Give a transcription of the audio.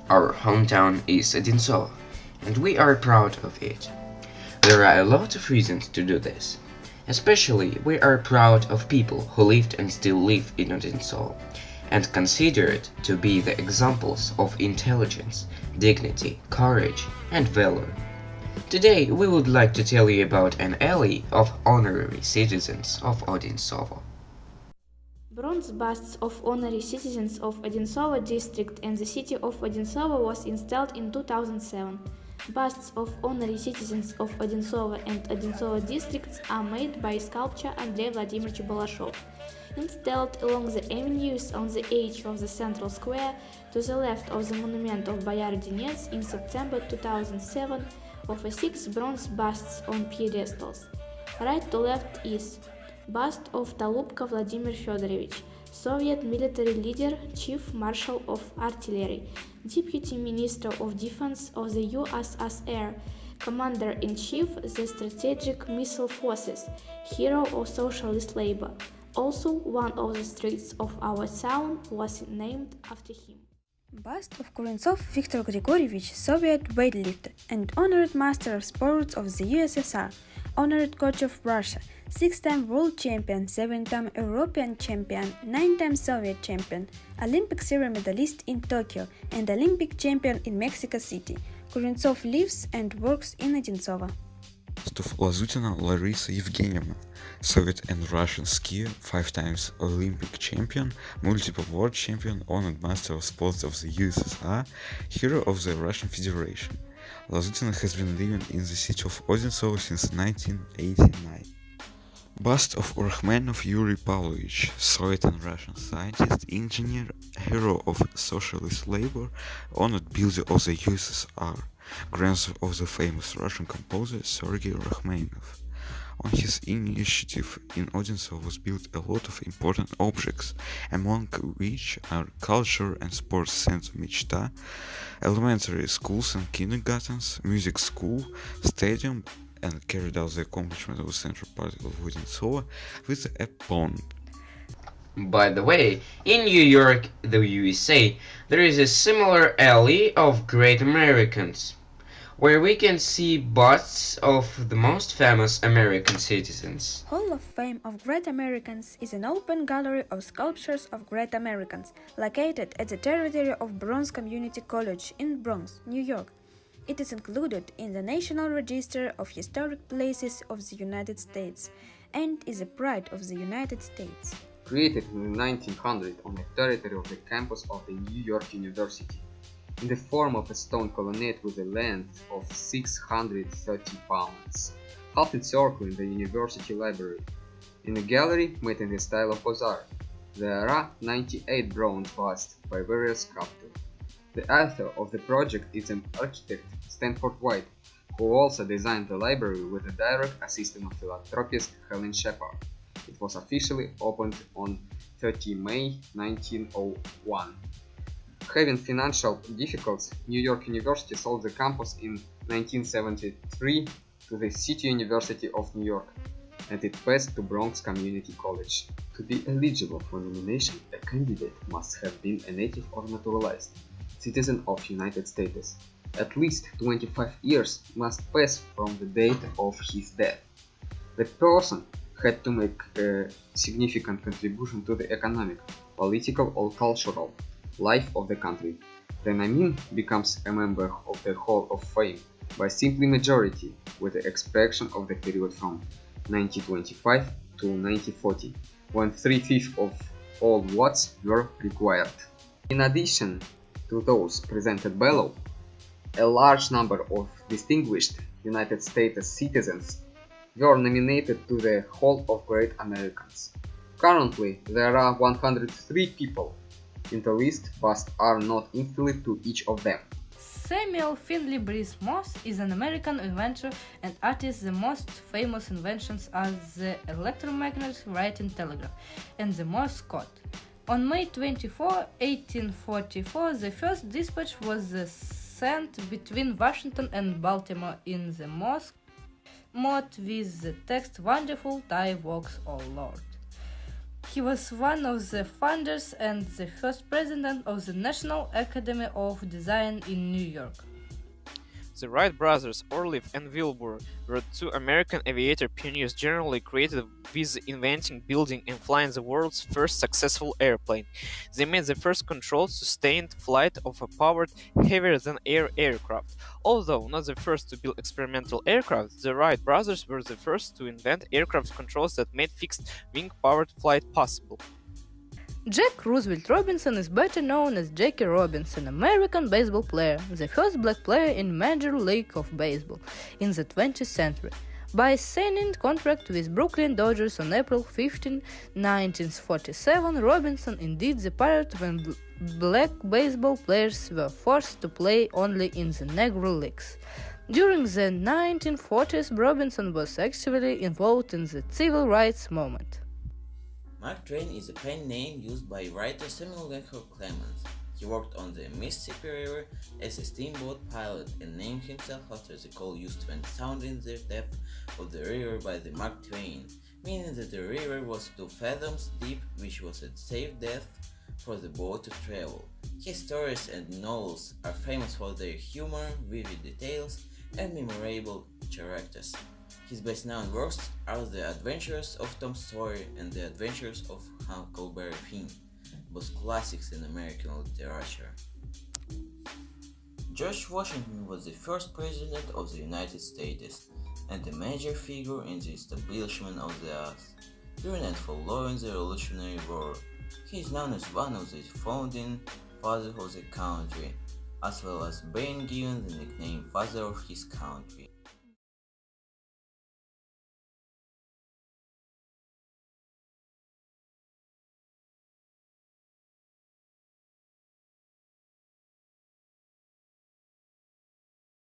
Our hometown is Odinsovo, and we are proud of it. There are a lot of reasons to do this. Especially, we are proud of people who lived and still live in Odinsovo, and consider it to be the examples of intelligence, dignity, courage, and valor. Today, we would like to tell you about an alley of honorary citizens of Odinsovo. Bronze busts of honorary citizens of Odinsovo district and the city of Odinsovo was installed in 2007. Busts of honorary citizens of Odinsovo and Odinsovo districts are made by sculptor Andrei Vladimirovich Balashov, installed along the avenues on the edge of the central square to the left of the monument of Boyar Denets in September 2007 of 6 bronze busts on pedestals. Right to left is bust of Tolupko Vladimir Fedorovich, Soviet military leader, Chief Marshal of Artillery, Deputy Minister of Defense of the USSR, Commander-in-Chief the Strategic Missile Forces, hero of socialist labor. Also, one of the streets of our town was named after him. Bust of Kuznetsov Viktor Grigorievich, Soviet weightlifter and honored master of sports of the USSR, honored coach of Russia, 6-time world champion, 7-time European champion, 9-time Soviet champion, Olympic silver medalist in Tokyo, and Olympic champion in Mexico City. Kuznetsov lives and works in Odinsovo. Bust of Lazutina Larisa Evgenievna, Soviet and Russian skier, 5 times Olympic champion, multiple world champion, honored master of sports of the USSR, hero of the Russian Federation. Lazutina has been living in the city of Odinsovo since 1989. Bust of Rachmanov Yuri Pavlovich, Soviet and Russian scientist, engineer, hero of socialist labor, honored builder of the USSR, grandson of the famous Russian composer Sergei Rachmaninoff. On his initiative, in Odinsovo was built a lot of important objects, among which are culture and sports center Mechta, elementary schools and kindergartens, music school, stadium, and carried out the accomplishment of the central part of Odinsovo with a pond. By the way, in New York, the USA, there is a similar alley of great Americans, where we can see busts of the most famous American citizens. Hall of Fame of Great Americans is an open gallery of sculptures of Great Americans, located at the territory of Bronx Community College in Bronx, New York. It is included in the National Register of Historic Places of the United States and is a pride of the United States. Created in the 1900s on the territory of the campus of the New York University, in the form of a stone colonnade with a length of 630 pounds, half encircling the university library. In a gallery made in the style of Bazaar, there are 98 bronze busts by various sculptors. The author of the project is an architect, Stanford White, who also designed the library with the direct assistance of philanthropist Helen Shepard. It was officially opened on 30 May 1901. Having financial difficulties, New York University sold the campus in 1973 to the City University of New York, and it passed to Bronx Community College. To be eligible for nomination, a candidate must have been a native or naturalized citizen of United States. At least 25 years must pass from the date of his death. The person had to make a significant contribution to the economic, political or cultural life of the country. The nominee becomes a member of the Hall of Fame by simple majority, with the exception of the period from 1925 to 1940, when 3/5 of all votes were required. In addition to those presented below, a large number of distinguished United States citizens were nominated to the Hall of Great Americans. Currently, there are 103 people in the list, but are not entitled to each of them. Samuel Finley Breese Morse is an American inventor and artist. The most famous inventions are the electromagnetic writing telegraph and the Morse code. On May 24, 1844, the first dispatch was sent between Washington and Baltimore in the Morse mode with the text "Wonderful thy works, O Lord." He was one of the founders and the first president of the National Academy of Design in New York. The Wright brothers, Orliff and Wilbur, were two American aviator pioneers generally credited with inventing, building, and flying the world's first successful airplane. They made the first controlled, sustained flight of a powered, heavier-than-air aircraft. Although not the first to build experimental aircraft, the Wright brothers were the first to invent aircraft controls that made fixed-wing powered flight possible. Jack Roosevelt Robinson is better known as Jackie Robinson, American baseball player, the first black player in Major League of Baseball in the 20th century. By signing contract with Brooklyn Dodgers on April 15, 1947, Robinson ended the period when black baseball players were forced to play only in the Negro Leagues. During the 1940s, Robinson was actively involved in the civil rights movement. Mark Twain is a pen name used by writer Samuel Leonard Clemens. He worked on the Mississippi River as a steamboat pilot and named himself after the call used when sounding the depth of the river by the Mark Twain, meaning that the river was 2 fathoms deep, which was a safe depth for the boat to travel. His stories and novels are famous for their humor, vivid details, and memorable characters. His best-known works are The Adventures of Tom Sawyer and The Adventures of Huckleberry Finn, both classics in American literature. George Washington was the first president of the United States and a major figure in the establishment of the oath during and following the Revolutionary War. He is known as one of the founding fathers of the country, as well as being given the nickname Father of his country.